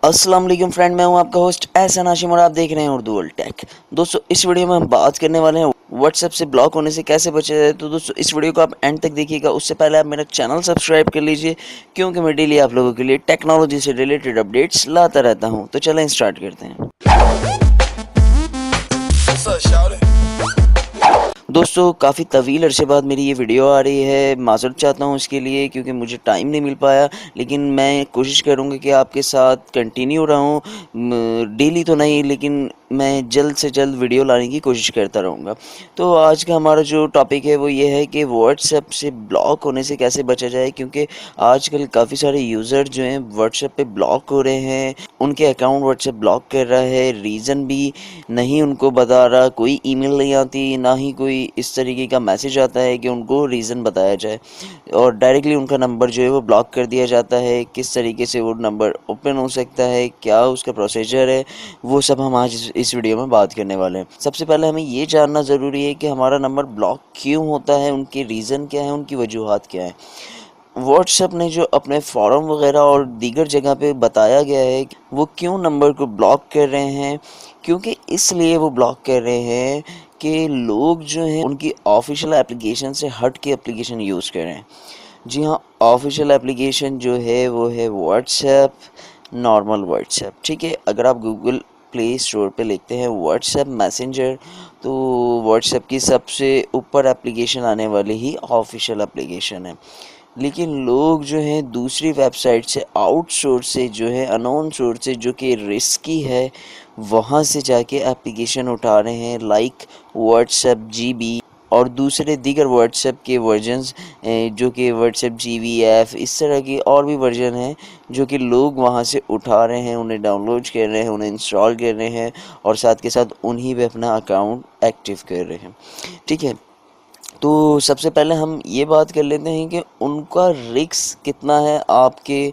अस्सलाम वालेकुम फ्रेंड, मैं हूं आपका होस्ट एहसन हाशिम और आप देख रहे हैं उर्दू वर्ल्ड टेक। दोस्तों, इस वीडियो में हम बात करने वाले हैं व्हाट्सएप से ब्लॉक होने से कैसे बचा जाए। तो दोस्तों, इस वीडियो को आप एंड तक देखिएगा। उससे पहले आप मेरा चैनल सब्सक्राइब कर लीजिए, क्योंकि मैं डेली आप लोगों के लिए टेक्नोलॉजी से रिलेटेड अपडेट्स लाता रहता हूं। तो चलें स्टार्ट करते हैं। दोस्तों, काफ़ी तवील अरसे बाद मेरी ये वीडियो आ रही है। माज़रत चाहता हूँ इसके लिए, क्योंकि मुझे टाइम नहीं मिल पाया, लेकिन मैं कोशिश करूँगा कि आपके साथ कंटिन्यू रहूँ। डेली तो नहीं, लेकिन मैं जल्द से जल्द वीडियो लाने की कोशिश करता रहूँगा। तो आज का हमारा जो टॉपिक है वो ये है कि व्हाट्सएप से ब्लॉक होने से कैसे बचा जाए, क्योंकि आजकल काफ़ी सारे यूज़र जो हैं व्हाट्सएप पे ब्लॉक हो रहे हैं। उनके अकाउंट व्हाट्सएप ब्लॉक कर रहा है, रीज़न भी नहीं उनको बता रहा, कोई ईमेल नहीं आती, ना ही कोई इस तरीके का मैसेज आता है कि उनको रीज़न बताया जाए, और डायरेक्टली उनका नंबर जो है वो ब्लॉक कर दिया जाता है। किस तरीके से वो नंबर ओपन हो सकता है, क्या उसका प्रोसीजर है, वो सब हम आज इस वीडियो में बात करने वाले हैं। सबसे पहले हमें ये जानना ज़रूरी है कि हमारा नंबर ब्लॉक क्यों होता है, उनके रीज़न क्या है, उनकी वजूहात क्या है। व्हाट्सएप ने जो अपने फ़ोरम वगैरह और दीगर जगह पे बताया गया है कि वो क्यों नंबर को ब्लॉक कर रहे हैं, क्योंकि इसलिए वो ब्लॉक कर रहे हैं कि लोग जो हैं उनकी ऑफिशियल एप्लीकेशन से हट के एप्लीकेशन यूज़ कर रहे हैं। जी हाँ, ऑफिशियल एप्लीकेशन जो है वो है व्हाट्सएप, नॉर्मल व्हाट्सएप, ठीक है। अगर आप गूगल प्ले स्टोर पे लिखते हैं व्हाट्सएप मैसेंजर, तो व्हाट्सएप की सबसे ऊपर एप्लीकेशन आने वाली ही ऑफिशियल एप्लीकेशन है। लेकिन लोग जो हैं दूसरी वेबसाइट से, आउटसोर्स से, जो है अननोन सोर्स से, जो कि रिस्की है, वहाँ से जाके एप्लीकेशन उठा रहे हैं, लाइक व्हाट्सएप जीबी और दूसरे दीगर व्हाट्सएप के वर्जन्स, जो कि व्हाट्सएप जीवीएफ, इस तरह की और भी वर्जन हैं जो कि लोग वहाँ से उठा रहे हैं, उन्हें डाउनलोड कर रहे हैं, उन्हें इंस्टॉल कर रहे हैं और साथ के साथ उन्हीं पे अपना अकाउंट एक्टिव कर रहे हैं, ठीक है। तो सबसे पहले हम ये बात कर लेते हैं कि उनका रिस्क कितना है आपके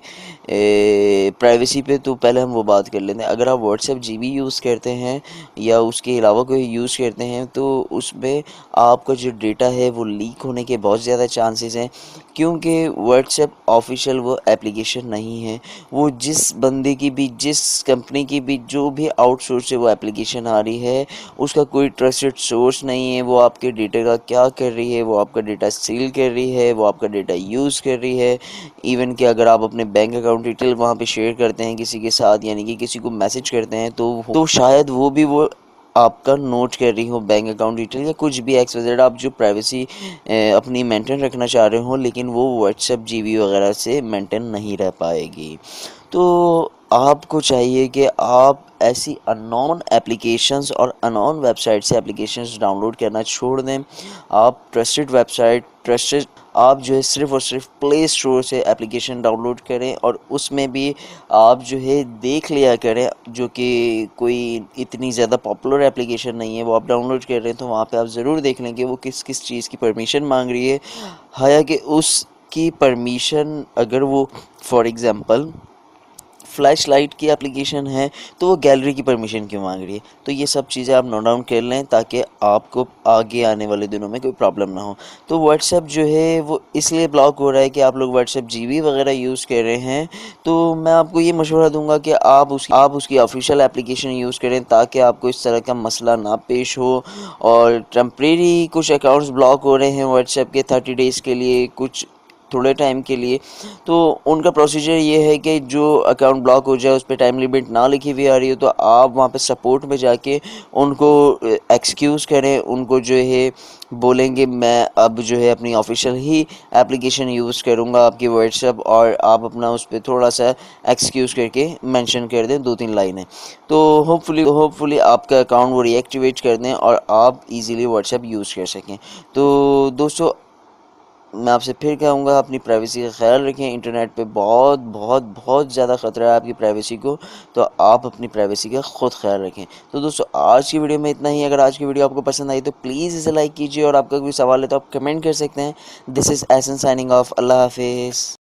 प्राइवेसी पे। तो पहले हम वो बात कर लेते हैं। अगर आप व्हाट्सएप जीबी यूज़ करते हैं या उसके अलावा कोई यूज़ करते हैं, तो उसमें आपका जो डेटा है वो लीक होने के बहुत ज़्यादा चांसेस हैं, क्योंकि व्हाट्सएप ऑफिशियल वो एप्लीकेशन नहीं है। वो जिस बंदे की भी, जिस कंपनी की भी, जो भी आउटसोर्स से वो एप्लीकेशन आ रही है, उसका कोई ट्रस्टेड सोर्स नहीं है। वो आपके डेटा का क्या कर रही है, वो आपका डेटा सील कर रही है, वो आपका डेटा यूज़ कर रही है। इवन कि अगर आप अपने बैंक अकाउंट डिटेल वहाँ पे शेयर करते हैं किसी के साथ, यानी कि किसी को मैसेज करते हैं, तो शायद वो आपका नोट कर रही हो बैंक अकाउंट डिटेल या कुछ भी XYZ, आप जो प्राइवेसी अपनी मेंटेन रखना चाह रहे हो, लेकिन वो व्हाट्सएप जीबी वगैरह से मेंटेन नहीं रह पाएगी। तो आपको चाहिए कि आप ऐसी अननोन एप्लीकेशंस और अननोन वेबसाइट से एप्लीकेशंस डाउनलोड करना छोड़ दें। आप ट्रस्टेड वेबसाइट, ट्रस्टेड, आप जो है सिर्फ़ और सिर्फ प्ले स्टोर से एप्लीकेशन डाउनलोड करें, और उसमें भी आप जो है देख लिया करें, जो कि कोई इतनी ज़्यादा पॉपुलर एप्लीकेशन नहीं है, वो आप डाउनलोड कर रहे हैं तो वहाँ पे आप ज़रूर देख लें कि वो किस किस चीज़ की परमिशन मांग रही है। हालांकि उसकी परमिशन, अगर वो फॉर एग्ज़ाम्पल फ्लैश लाइट की एप्लीकेशन है, तो वो गैलरी की परमिशन क्यों मांग रही है। तो ये सब चीज़ें आप नोट डाउन कर लें, ताकि आपको आगे आने वाले दिनों में कोई प्रॉब्लम ना हो। तो व्हाट्सएप जो है वो इसलिए ब्लॉक हो रहा है कि आप लोग व्हाट्सएप जीबी वगैरह यूज़ कर रहे हैं। तो मैं आपको ये मशवरा दूंगा कि आप उसकी ऑफिशियल एप्लीकेशन यूज़ करें, ताकि आपको इस तरह का मसला ना पेश हो। और टेम्परेरी कुछ अकाउंट्स ब्लॉक हो रहे हैं व्हाट्सएप के 30 डेज़ के लिए, कुछ थोड़े टाइम के लिए। तो उनका प्रोसीजर ये है कि जो अकाउंट ब्लॉक हो जाए, उस पर टाइम लिमिट ना लिखी हुई आ रही हो, तो आप वहाँ पे सपोर्ट में जाके उनको एक्सक्यूज़ करें, उनको जो है बोलेंगे मैं अब जो है अपनी ऑफिशियल ही एप्लीकेशन यूज़ करूँगा आपकी व्हाट्सएप, और आप अपना उस पर थोड़ा सा एक्सक्यूज़ करके मेंशन कर दें 2-3 लाइनें। तो होपफुली आपका अकाउंट वो रीएक्टिवेट कर दें और आप इजीली व्हाट्सएप यूज़ कर सकें। तो दोस्तों, मैं आपसे फिर कहूँगा, अपनी प्राइवेसी का ख्याल रखें। इंटरनेट पे बहुत बहुत बहुत ज़्यादा ख़तरा है आपकी प्राइवेसी को, तो आप अपनी प्राइवेसी का ख़ुद ख्याल रखें। तो दोस्तों, आज की वीडियो में इतना ही। अगर आज की वीडियो आपको पसंद आई तो प्लीज़ इसे लाइक कीजिए, और आपका कोई सवाल है तो आप कमेंट कर सकते हैं। This is Ehsan signing off. Allah हाफिज़।